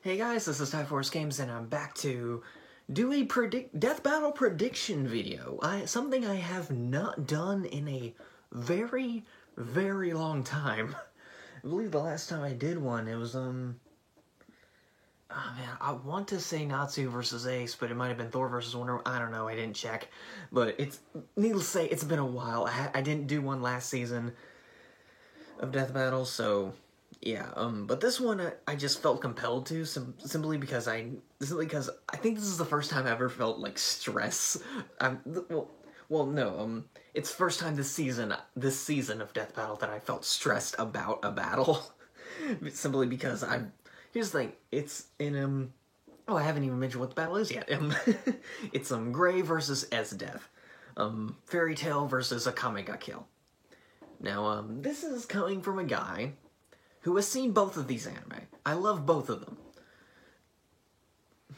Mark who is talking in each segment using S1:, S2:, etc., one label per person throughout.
S1: Hey guys, this is Tyforce Games, and I'm back to do a death battle prediction video. Something I have not done in a very, very long time. I believe the last time I did one, it was, oh man, I want to say Natsu versus Ace, but it might have been Thor versus Wonder Woman. I don't know, I didn't check. But needless to say, it's been a while. I didn't do one last season of Death Battle, so yeah, but this one I just felt compelled to, simply because I think this is the first time I ever felt like stress. No, it's the first time this season of Death Battle that I felt stressed about a battle. Simply because here's the thing, it's in, oh, I haven't even mentioned what the battle is yet. It's, Gray versus Esdeath. Fairy Tail versus Akame ga Kill. Now, this is coming from a guy who has seen both of these anime. I love both of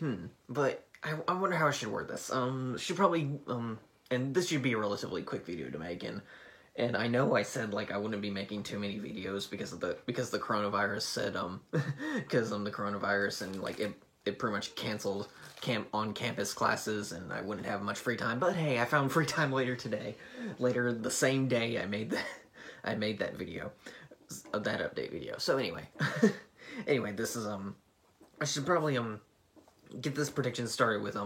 S1: them. But I wonder how I should word this. Should probably, and this should be a relatively quick video to make, and I know I said, like, I wouldn't be making too many videos because the coronavirus said, because the coronavirus, and, like, it pretty much canceled on-campus classes, and I wouldn't have much free time. But hey, I found free time later the same day I made that video. That update video. So anyway, this is, I should probably, get this prediction started with,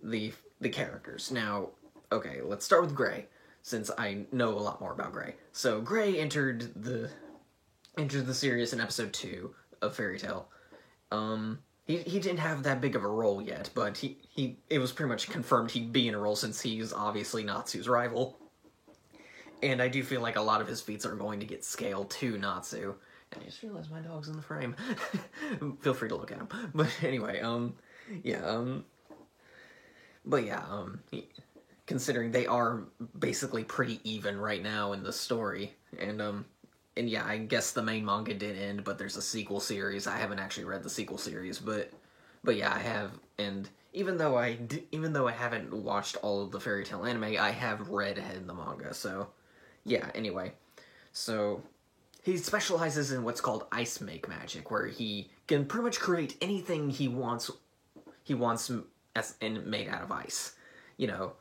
S1: the characters. Now, okay, let's start with Gray, since I know a lot more about Gray. So, Gray entered the series in episode 2 of Fairy Tail. He didn't have that big of a role yet, but it was pretty much confirmed he'd be in a role since he's obviously Natsu's rival. And I do feel like a lot of his feats are going to get scaled to Natsu. And I just realized my dog's in the frame. Feel free to look at him. But anyway, considering they are basically pretty even right now in the story. And yeah, I guess the main manga did end, but there's a sequel series. I haven't actually read the sequel series, but yeah, I have. And even though I haven't watched all of the Fairy Tail anime, I have read ahead in the manga, so yeah, anyway. So, he specializes in what's called ice make magic, where he can pretty much create anything he wants and made out of ice. You know,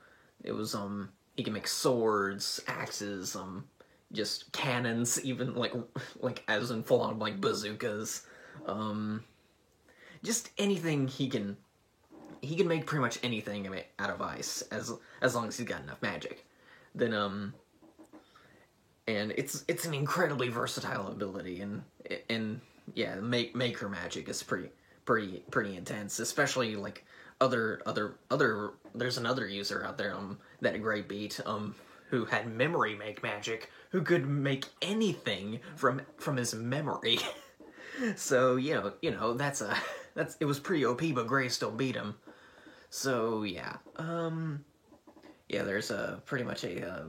S1: it was, he can make swords, axes, just cannons, even, like as in full-on, like, bazookas. Just anything he can make pretty much anything out of ice, as long as he's got enough magic. Then, and it's an incredibly versatile ability, and yeah, maker magic is pretty intense, especially, like, there's another user out there, that Gray beat, who had memory make magic, who could make anything from his memory. So, you know, it was pretty OP, but Gray still beat him. So, yeah, yeah, there's pretty much a,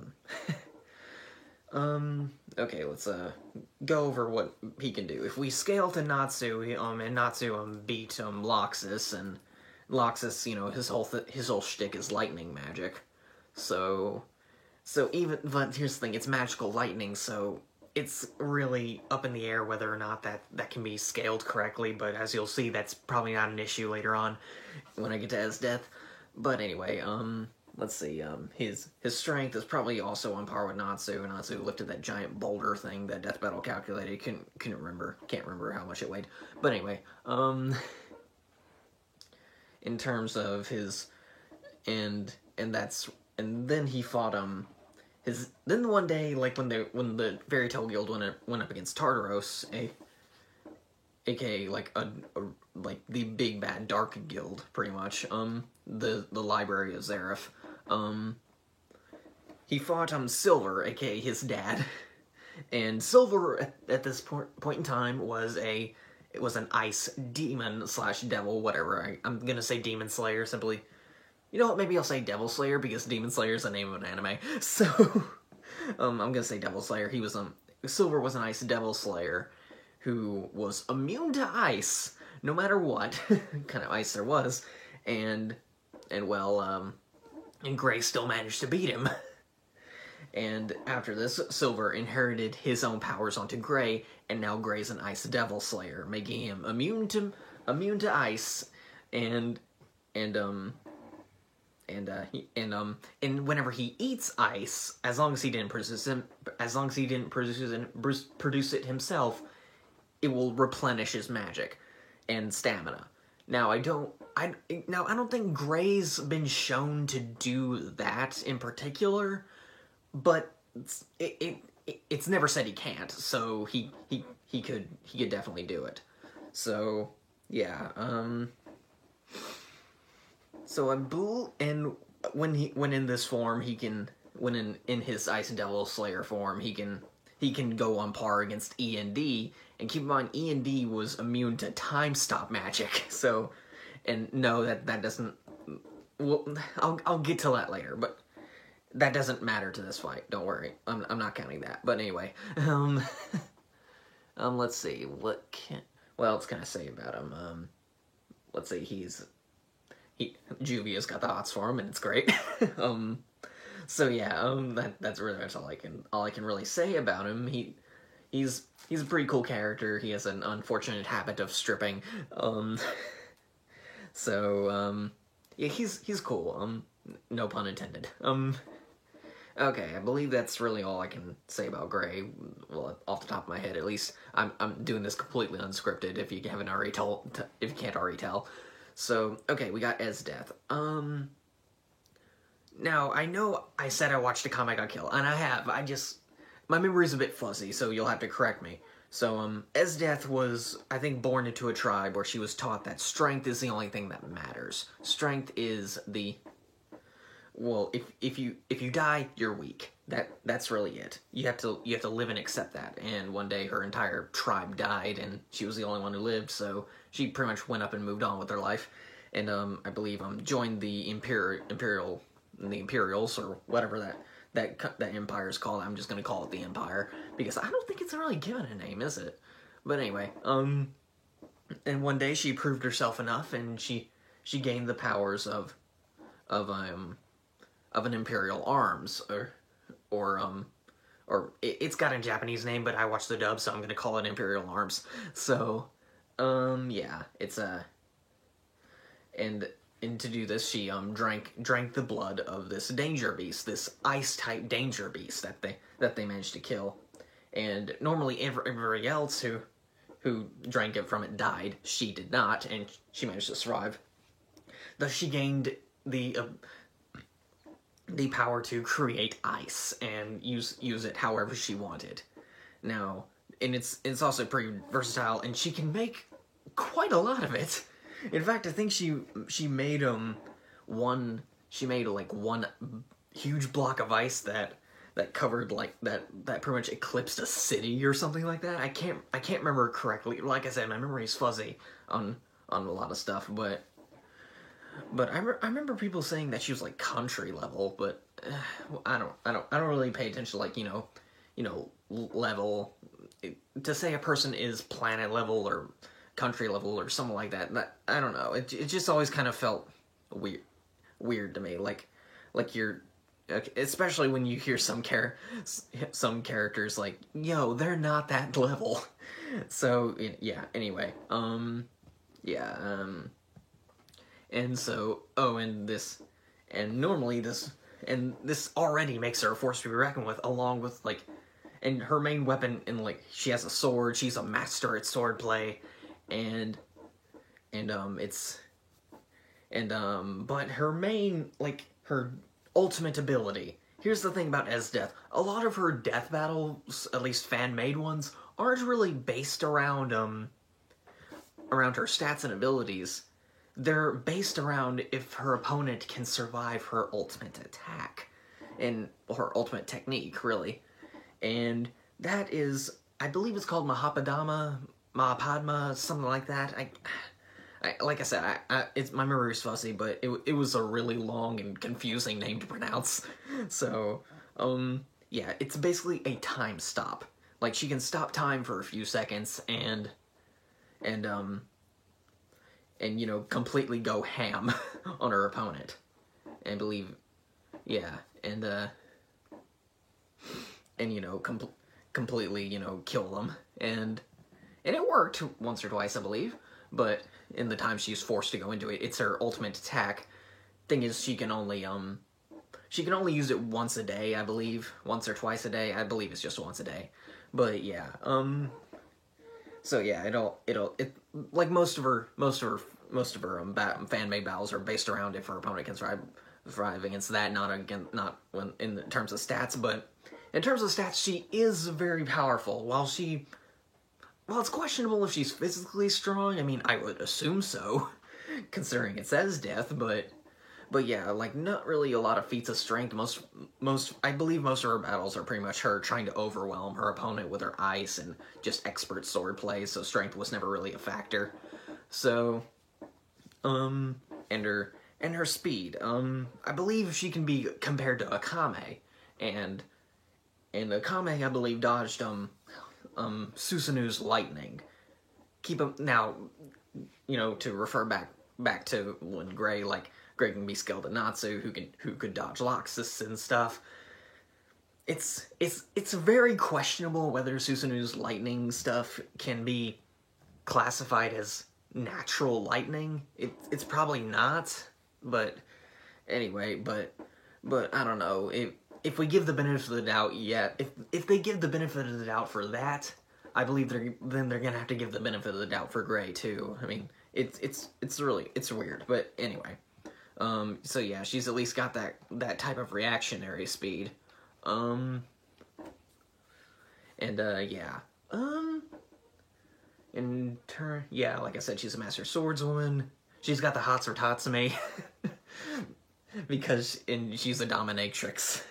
S1: okay, let's, go over what he can do. If we scale to Natsu, and Natsu, beat, Loxus, and Loxus, you know, his whole shtick is lightning magic. So but here's the thing, it's magical lightning, so it's really up in the air whether or not that can be scaled correctly, but as you'll see, that's probably not an issue later on when I get to Esdeath. But anyway, let's see, his strength is probably also on par with Natsu. Natsu lifted that giant boulder thing that Death Battle calculated. Can't remember how much it weighed. But anyway, in terms of his, and then he fought, then one day, like, when the Fairy Tail Guild went up against Tartaros, aka like like the big bad dark guild, pretty much, the Library of Zeref, he fought Silver, aka his dad, and Silver at this point in time was an ice demon / devil, whatever. I'm gonna say Demon Slayer, simply. You know what, maybe I'll say Devil Slayer, because Demon Slayer is the name of an anime. So, I'm gonna say Devil Slayer. Silver was an ice Devil Slayer who was immune to ice, no matter what kind of ice there was, and Gray still managed to beat him. And after this, Silver inherited his own powers onto Gray, and now Gray's an Ice Devil Slayer, making him immune to ice, and whenever he eats ice, as long as he didn't produce it himself, it will replenish his magic and stamina. Now I don't think Gray's been shown to do that in particular, but it's never said he can't. So he could definitely do it. So yeah. So when in this form in his Ice Devil Slayer form he can go on par against E&D, and keep in mind E&D was immune to time stop magic. So, and no, that doesn't. Well, I'll get to that later, but that doesn't matter to this fight. Don't worry, I'm not counting that. But anyway, let's see what else can I say about him? Let's see, Juvia's got the hots for him, and it's great. So yeah, that's really much all I can really say about him. He's a pretty cool character. He has an unfortunate habit of stripping. Yeah, he's cool. No pun intended. Okay, I believe that's really all I can say about Gray. Well, off the top of my head, at least. I'm doing this completely unscripted. If you haven't already if you can't already tell. So, okay, we got Esdeath. Now, I know I said I watched a Kame ga Kill, and I have. My memory's a bit fuzzy, so you'll have to correct me. So, Esdeath was, I think, born into a tribe where she was taught that strength is the only thing that matters. Strength is well, if you die, you're weak. That's really it. You have to live and accept that. And one day her entire tribe died, and she was the only one who lived, so she pretty much went up and moved on with her life. And I believe joined the Imperials, or whatever that empire is called. I'm just gonna call it the Empire, because I don't think it's really given a name, is it? But anyway, and one day she proved herself enough, and she gained the powers of an Imperial Arms, or it's got a Japanese name, but I watched the dub, so I'm gonna call it Imperial Arms. So, yeah, it's and to do this, she drank the blood of this danger beast, this ice type danger beast that they managed to kill. And normally everybody else who drank it from it died. She did not, and she managed to survive. Thus, she gained the power to create ice and use it however she wanted. Now, and it's also pretty versatile, and she can make quite a lot of it. In fact, I think she made one huge block of ice that covered that pretty much eclipsed a city or something like that. I can't remember correctly. Like I said, my memory is fuzzy on a lot of stuff, but I remember people saying that she was like country level, but I don't really pay attention to level. To say a person is planet level or country level or something like that, I don't know. It just always kind of felt weird to me. Like you're, especially when you hear some characters like, yo, they're not that level. So yeah. Anyway, yeah. And so, normally this already makes her a force to be reckoned with, along with and her main weapon, and she has a sword. She's a master at swordplay. But her main, her ultimate ability, here's the thing about Esdeath, a lot of her death battles, at least fan-made ones, aren't really based around her stats and abilities. They're based around if her opponent can survive her ultimate attack, and her ultimate technique, really. And that is, I believe it's called Mahapadma, something like that. Like I said, it's my memory is fuzzy, but it was a really long and confusing name to pronounce. So, yeah, it's basically a time stop. She can stop time for a few seconds and completely go ham on her opponent. And believe, yeah, and and completely, kill them. And it worked once or twice, I believe. But in the time she's forced to go into it, it's her ultimate attack. Thing is, she can only use it once a day, I believe. Once or twice a day. I believe it's just once a day. But yeah, so yeah, it like most of her fan-made battles are based around if her opponent can thrive against that, not in terms of stats, but in terms of stats, she is very powerful. While it's questionable if she's physically strong. I mean, I would assume so, considering it says death, but yeah, like, not really a lot of feats of strength. I believe most of her battles are pretty much her trying to overwhelm her opponent with her ice and just expert sword play, so strength was never really a factor. So, and her speed. I believe she can be compared to Akame, and Akame, I believe, dodged, Susanu's lightning. Now, to refer back to when Gray can be skilled at Natsu, who could dodge Loxus and stuff. It's very questionable whether Susanu's lightning stuff can be classified as natural lightning. It's probably not, but anyway, but I don't know. If we give the benefit of the doubt if they give the benefit of the doubt for that, I believe they're gonna have to give the benefit of the doubt for Gray too. I mean, it's weird, but anyway. So yeah, she's at least got that type of reactionary speed. Yeah. Yeah, like I said, she's a master swordswoman. She's got the hots for Tatsumi. She's a dominatrix.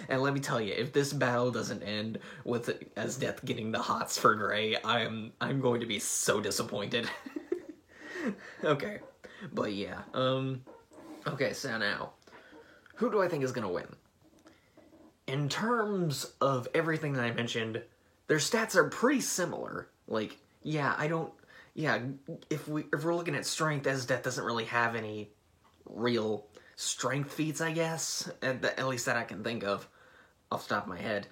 S1: And let me tell you, if this battle doesn't end with Esdeath getting the hots for Gray, I'm going to be so disappointed. Okay. But yeah, okay, so now, who do I think is going to win? In terms of everything that I mentioned, their stats are pretty similar. Like, yeah, if we're looking at strength, Esdeath doesn't really have any real strength feats, I guess. At least that I can think of off the top of my head.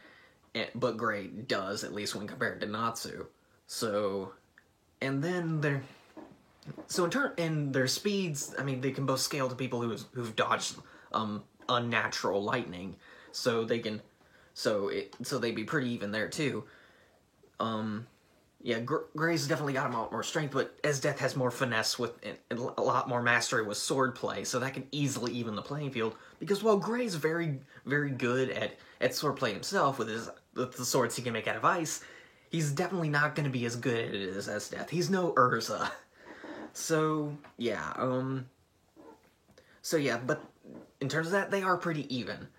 S1: But Gray does, at least when compared to Natsu. So, and then in their speeds, I mean, they can both scale to people who've dodged unnatural lightning, so they'd be pretty even there too. Yeah, Gray's definitely got a lot more strength, but Esdeath has more finesse and a lot more mastery with swordplay, so that can easily even the playing field. Because while Gray's very, very good at swordplay himself with the swords he can make out of ice, he's definitely not going to be as good at it as Esdeath. He's no Urza. So, yeah, but in terms of that, they are pretty even.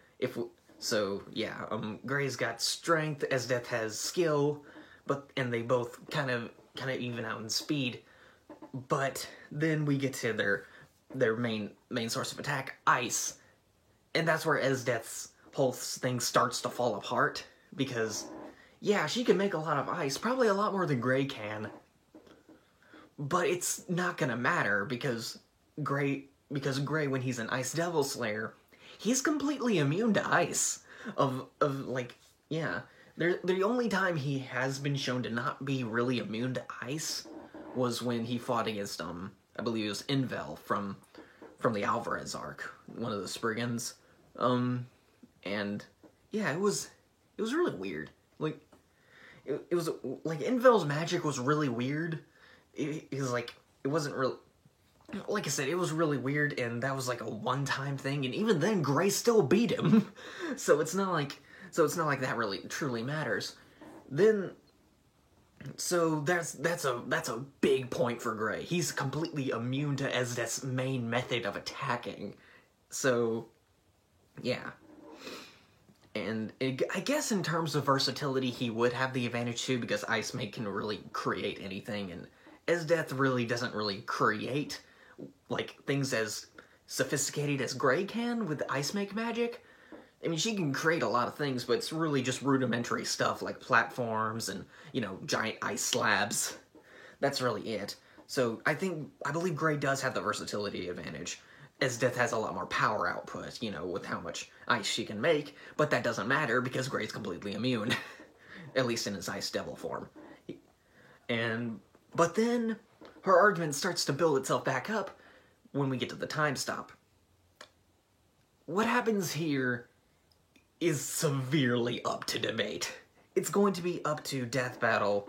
S1: Gray's got strength, Esdeath has skill, and they both kind of even out in speed. But then we get to their main source of attack, ice, and that's where Esdeath's whole thing starts to fall apart, because, yeah, she can make a lot of ice, probably a lot more than Gray can. But it's not gonna matter because Gray, when he's an Ice Devil Slayer, he's completely immune to ice. The only time he has been shown to not be really immune to ice was when he fought against I believe it was Invel from the Alvarez arc, one of the Spriggans. And yeah, it was really weird. Like it was like Invel's magic was really weird. It wasn't real. Like I said, it was really weird, and that was like a one-time thing, and even then, Gray still beat him. So it's not like that really truly matters. So that's a big point for Gray. He's completely immune to Esdeath's main method of attacking. So, yeah. And I guess in terms of versatility, he would have the advantage too, because Ice Mage can really create anything, and Esdeath really doesn't really create like things as sophisticated as Gray can with Ice Mage magic. I mean, she can create a lot of things, but it's really just rudimentary stuff like platforms and, giant ice slabs. That's really it. So I believe Gray does have the versatility advantage. Esdeath has a lot more power output, you know, with how much ice she can make, but that doesn't matter because Gray's completely immune, at least in his Ice Devil form. But then her argument starts to build itself back up when we get to the time stop. What happens here is severely up to debate. It's going to be up to Death Battle.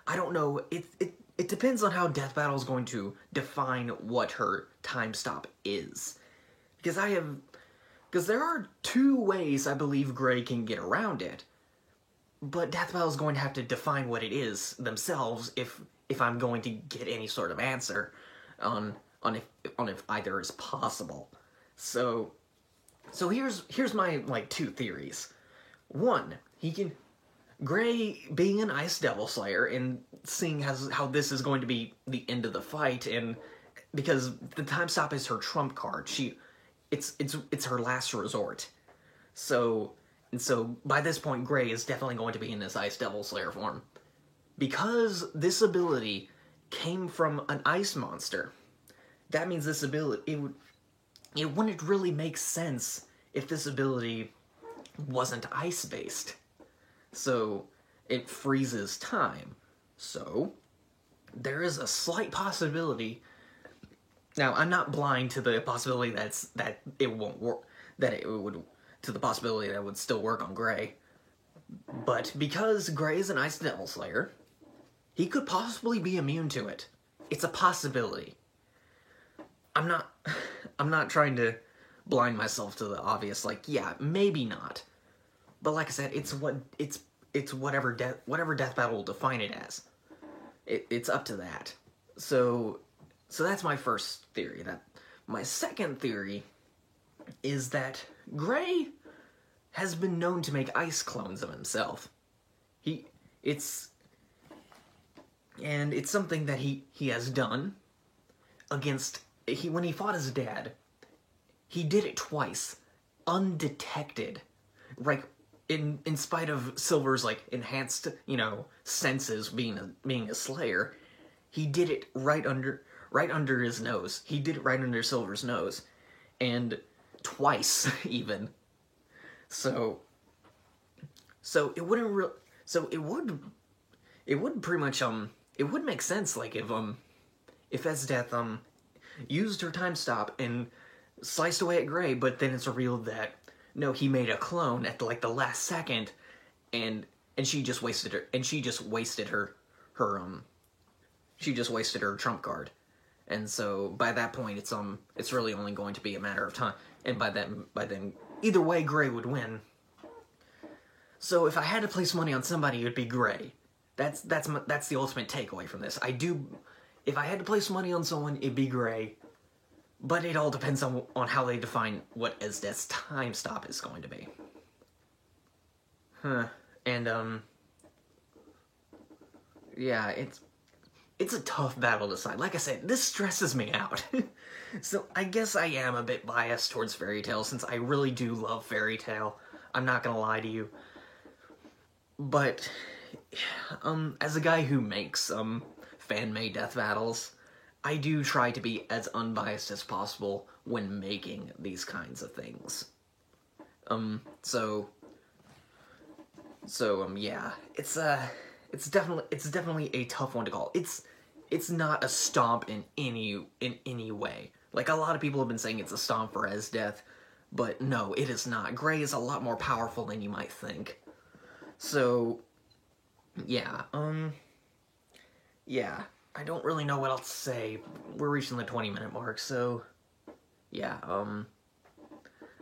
S1: I don't know, it depends on how Death Battle is going to define what her time stop is. Because there are two ways I believe Gray can get around it. But Death Battle is going to have to define what it is themselves if I'm going to get any sort of answer on if either is possible. So here's my like two theories. One, Gray being an Ice Devil Slayer and seeing how this is going to be the end of the fight, and because the time stop is her trump card, it's her last resort. So by this point, Gray is definitely going to be in this Ice Devil Slayer form. Because this ability came from an ice monster, that means this ability, it wouldn't really make sense if this ability wasn't ice-based. So, it freezes time. So, there is a slight possibility. Now, I'm not blind to the possibility that it won't work, to the possibility that it would still work on Gray. But because Gray is an Ice Devil Slayer, he could possibly be immune to it. It's a possibility. I'm not trying to blind myself to the obvious, like, yeah, maybe not. But like I said, it's whatever Death Battle will define it as. It's up to that. So that's my first theory. My second theory is that Gray has been known to make ice clones of himself. And it's something that he has done when he fought his dad. He did it twice, undetected, right? In spite of Silver's like enhanced, you know, senses being a Slayer, he did it right under his nose. He did it right under Silver's nose, and twice even. So it wouldn't it would pretty much it would make sense, like, if Esdeath used her time stop and sliced away at Gray, but then it's revealed that no, he made a clone at like the last second, and she just wasted her trump card. And so by that point it's really only going to be a matter of time, and by then either way Gray would win. So if I had to place money on somebody, it would be Gray. That's the ultimate takeaway from this. If I had to place money on someone, it'd be Gray. But it all depends on how they define what Esdeath's time stop is going to be. And yeah, it's a tough battle to decide. Like I said, this stresses me out. So I guess I am a bit biased towards Fairy Tail, since I really do love Fairy Tail. I'm not gonna lie to you. But as a guy who makes fan-made death battles, I do try to be as unbiased as possible when making these kinds of things. Yeah, it's definitely a tough one to call. It's not a stomp in any way. Like, a lot of people have been saying it's a stomp for Esdeath, but no, it is not. Gray is a lot more powerful than you might think. So, yeah, yeah, I don't really know what else to say. We're reaching the 20-minute mark, so, yeah,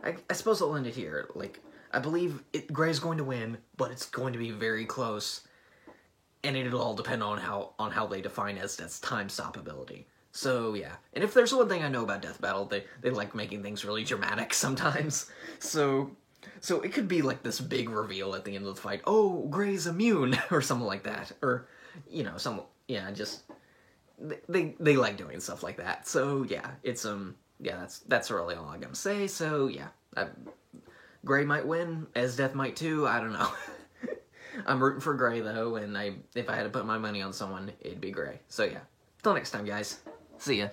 S1: I suppose I'll end it here. Like, I believe Gray's going to win, but it's going to be very close, and it'll all depend on how they define Esdeath's time stop ability. So, yeah, and if there's one thing I know about Death Battle, they like making things really dramatic sometimes, so it could be like this big reveal at the end of the fight. Oh, Gray's immune, or something like that. Or, you know, just they like doing stuff like that. So yeah, it's yeah, that's really all I'm gonna say. So yeah, Gray might win, Esdeath might too. I don't know. I'm rooting for Gray though, and if I had to put my money on someone, it'd be Gray. So yeah, till next time, guys. See ya.